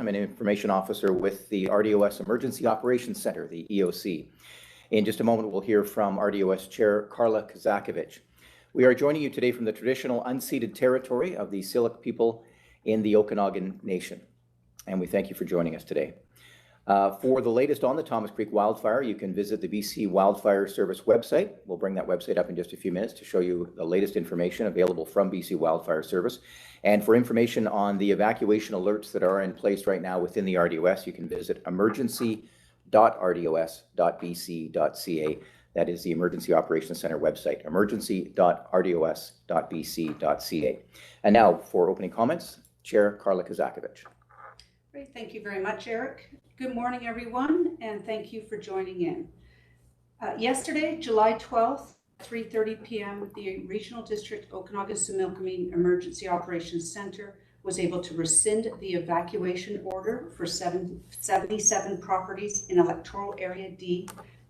I'm an information officer with the RDOS Emergency Operations Center, the EOC. In just a moment, we'll hear from RDOS Chair Carla Kazakovich. We are joining you today from the traditional unceded territory of the Syilx people in the Okanagan Nation, and we thank you for joining us today. For the latest on the Thomas Creek wildfire, you can visit the BC Wildfire Service website. We'll bring that website up in just a few minutes to show you the latest information available from BC Wildfire Service. And for information on the evacuation alerts that are in place right now within the RDOS, you can visit emergency.rdos.bc.ca. That is the Emergency Operations Center website, emergency.rdos.bc.ca. And now for opening comments, Chair Carla Kazakovich. Great, thank you very much, Eric. Good morning, everyone, and thank you for joining in. Yesterday, July 12th, 3:30 p.m., the Regional District Okanagan-Similkameen Emergency Operations Center was able to rescind the evacuation order for 77 properties in Electoral Area D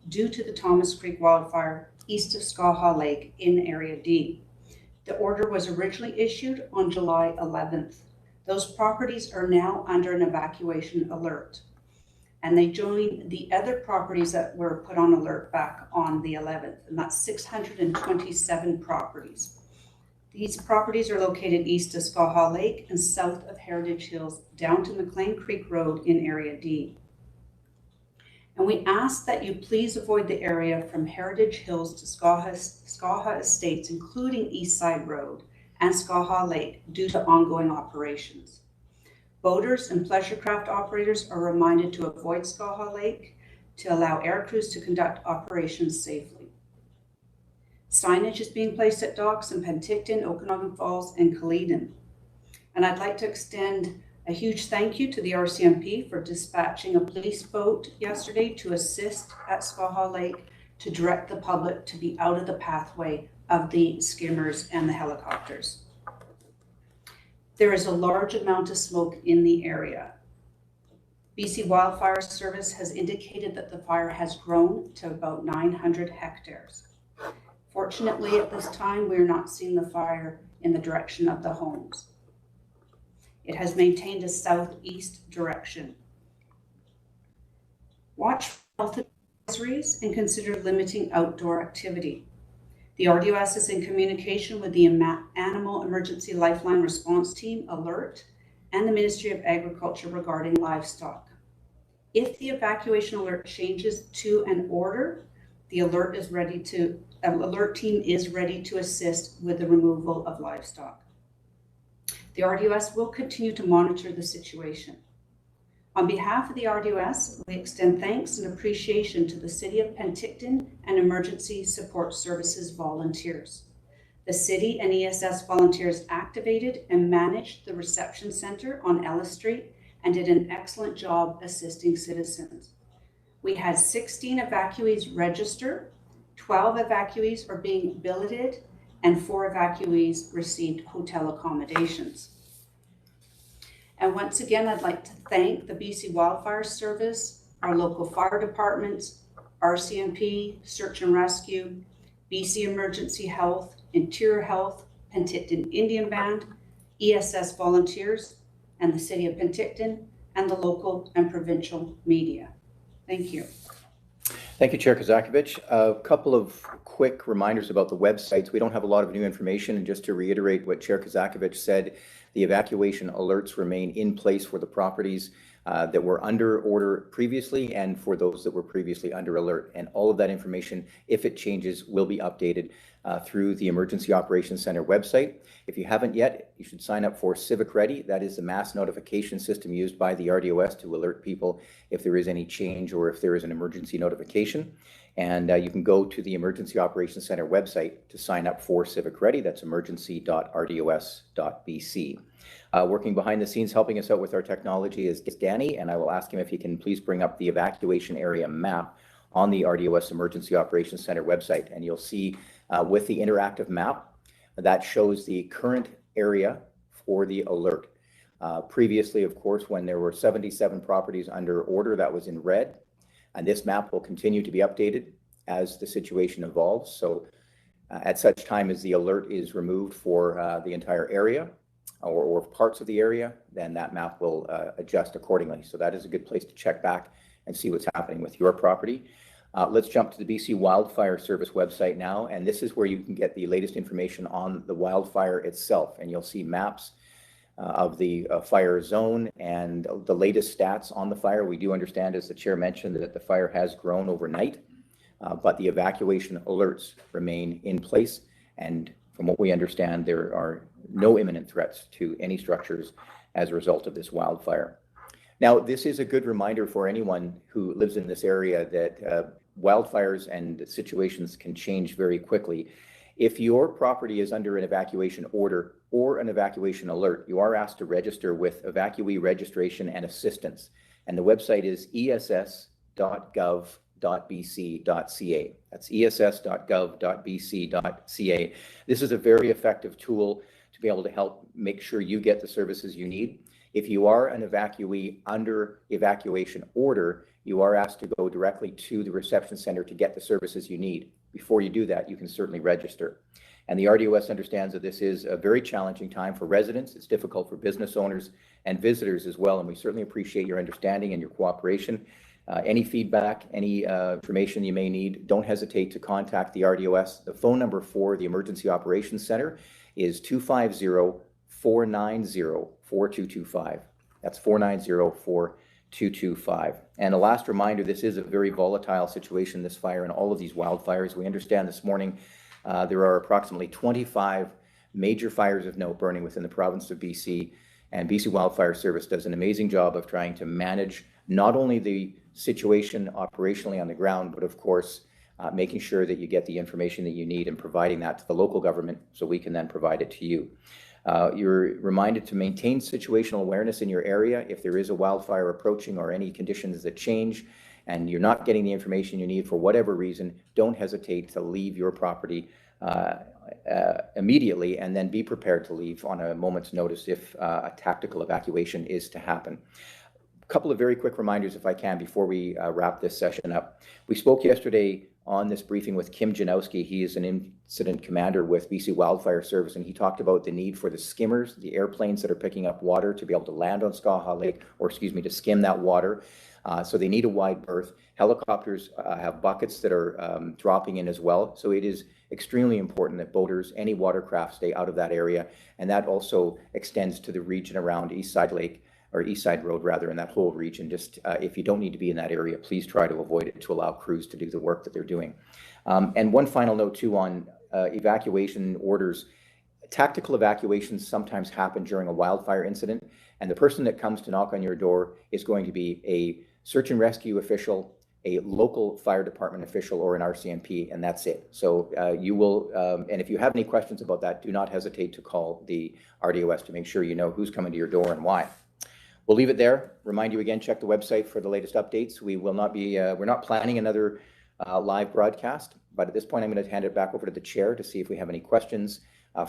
due to the Thomas Creek wildfire east of Skaha Lake in Area D. The order was originally issued on July 11th. Those properties are now under an evacuation alert, and they join the other properties that were put on alert back on the 11th, and that's 627 properties. These properties are located east of Skaha Lake and south of Heritage Hills down to McLean Creek Road in Area D. And we ask that you please avoid the area from Heritage Hills to Skaha Estates, including East Side Road and Skaha Lake, due to ongoing operations. Boaters and pleasure craft operators are reminded to avoid Skaha Lake to allow air crews to conduct operations safely. Signage is being placed at docks in Penticton, Okanagan Falls, and Caledon. And I'd like to extend a huge thank you to the RCMP for dispatching a police boat yesterday to assist at Skaha Lake to direct the public to be out of the pathway of the skimmers and the helicopters. There is a large amount of smoke in the area. BC Wildfire Service has indicated that the fire has grown to about 900 hectares. Fortunately, at this time, we're not seeing the fire in the direction of the homes. It has maintained a southeast direction. Watch for health advisories and consider limiting outdoor activity. The RDOS is in communication with the Animal Emergency Lifeline Response Team, ALERT, and the Ministry of Agriculture regarding livestock. If the evacuation alert changes to an order, the alert team is ready to assist with the removal of livestock. The RDOS will continue to monitor the situation. On behalf of the RDOS, we extend thanks and appreciation to the City of Penticton and Emergency Support Services volunteers. The City and ESS volunteers activated and managed the reception center on Ellis Street and did an excellent job assisting citizens. We had 16 evacuees register, 12 evacuees are being billeted, and 4 evacuees received hotel accommodations. And once again, I'd like to thank the BC Wildfire Service, our local fire departments, RCMP, Search and Rescue, BC Emergency Health, Interior Health, Penticton Indian Band, ESS volunteers, and the City of Penticton, and the local and provincial media. Thank you. Thank you, Chair Kazakovich. A couple of quick reminders about the websites. We don't have a lot of new information, and just to reiterate what Chair Kazakovich said, the evacuation alerts remain in place for the properties that were under order previously and for those that were previously under alert. And all of that information, if it changes, will be updated through the Emergency Operations Center website. If you haven't yet, you should sign up for Civic Ready. That is the mass notification system used by the RDOS to alert people if there is any change or if there is an emergency notification. And you can go to the Emergency Operations Center website to sign up for Civic Ready. That's emergency.rdos.bc. Working behind the scenes, helping us out with our technology is Danny, and I will ask him if he can please bring up the evacuation area map on the RDOS Emergency Operations Center website. And you'll see with the interactive map, that shows the current area for the alert. Previously, of course, when there were 77 properties under order, that was in red. And this map will continue to be updated as the situation evolves. So at such time as the alert is removed for the entire area, or parts of the area, then that map will adjust accordingly. So that is a good place to check back and see what's happening with your property. Let's jump to the BC Wildfire Service website now, and this is where you can get the latest information on the wildfire itself, and you'll see maps of the fire zone and the latest stats on the fire. We do understand, as the chair mentioned, that the fire has grown overnight, but the evacuation alerts remain in place, and from what we understand, there are no imminent threats to any structures as a result of this wildfire. Now, this is a good reminder for anyone who lives in this area that wildfires and situations can change very quickly. If your property is under an evacuation order or an evacuation alert, you are asked to register with Evacuee Registration and Assistance. And the website is ess.gov.bc.ca. That's ess.gov.bc.ca. This is a very effective tool to be able to help make sure you get the services you need. If you are an evacuee under evacuation order, you are asked to go directly to the reception center to get the services you need. Before you do that, you can certainly register. And the RDOS understands that this is a very challenging time for residents. It's difficult for business owners and visitors as well. And we certainly appreciate your understanding and your cooperation. Any feedback, any information you may need, don't hesitate to contact the RDOS. The phone number for the Emergency Operations Center is 250-490-4225. That's 490-4225. And a last reminder, this is a very volatile situation, this fire and all of these wildfires. We understand this morning there are approximately 25 major fires of note burning within the province of BC, and BC Wildfire Service does an amazing job of trying to manage not only the situation operationally on the ground, but of course, making sure that you get the information that you need and providing that to the local government so we can then provide it to you. You're reminded to maintain situational awareness in your area. If there is a wildfire approaching or any conditions that change and you're not getting the information you need for whatever reason, don't hesitate to leave your property immediately, and then be prepared to leave on a moment's notice if a tactical evacuation is to happen. A couple of very quick reminders, if I can, before we wrap this session up. We spoke yesterday on this briefing with Kim Janowski. He is an incident commander with BC Wildfire Service, and he talked about the need for the skimmers, the airplanes that are picking up water, to be able to land on Skaha Lake, or excuse me, to skim that water. So they need a wide berth. Helicopters have buckets that are dropping in as well. So it is extremely important that boaters, any watercraft, stay out of that area. And that also extends to the region around Eastside Lake, or Eastside Road rather, in that whole region. Just if you don't need to be in that area, please try to avoid it to allow crews to do the work that they're doing. And one final note too on evacuation orders. Tactical evacuations sometimes happen during a wildfire incident, and the person that comes to knock on your door is going to be a search and rescue official, a local fire department official, or an RCMP, and that's it. So you will, and if you have any questions about that, do not hesitate to call the RDOS to make sure you know who's coming to your door and why. We'll leave it there. Remind you again, check the website for the latest updates. We will not be, we're not planning another live broadcast, but at this point, I'm going to hand it back over to the chair to see if we have any questions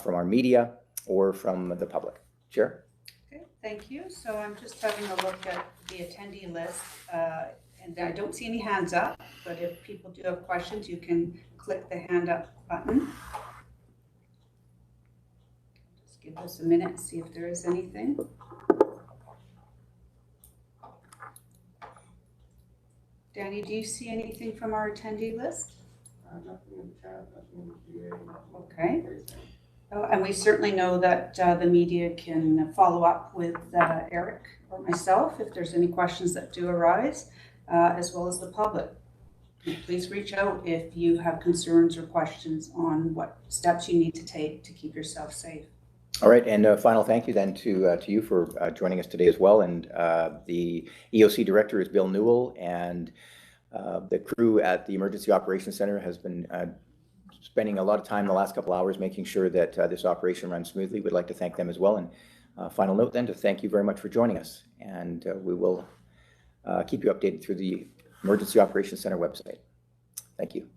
from our media or from the public. Chair? Okay, thank you. So I'm just having a look at the attendee list, and I don't see any hands up, but if people do have questions, you can click the hand up button. Just give us a minute and see if there is anything. Danny, do you see anything from our attendee list? Nothing in the chat, nothing in the GA. Okay. Oh, and we certainly know that the media can follow up with Eric or myself if there's any questions that do arise, as well as the public. Please reach out if you have concerns or questions on what steps you need to take to keep yourself safe. All right, and final thank you then to you for joining us today as well. And the EOC director is Bill Newell, and the crew at the Emergency Operations Center has been spending a lot of time the last couple hours making sure that this operation runs smoothly. We'd like to thank them as well. And final note then to thank you very much for joining us. And we will keep you updated through the Emergency Operations Center website. Thank you.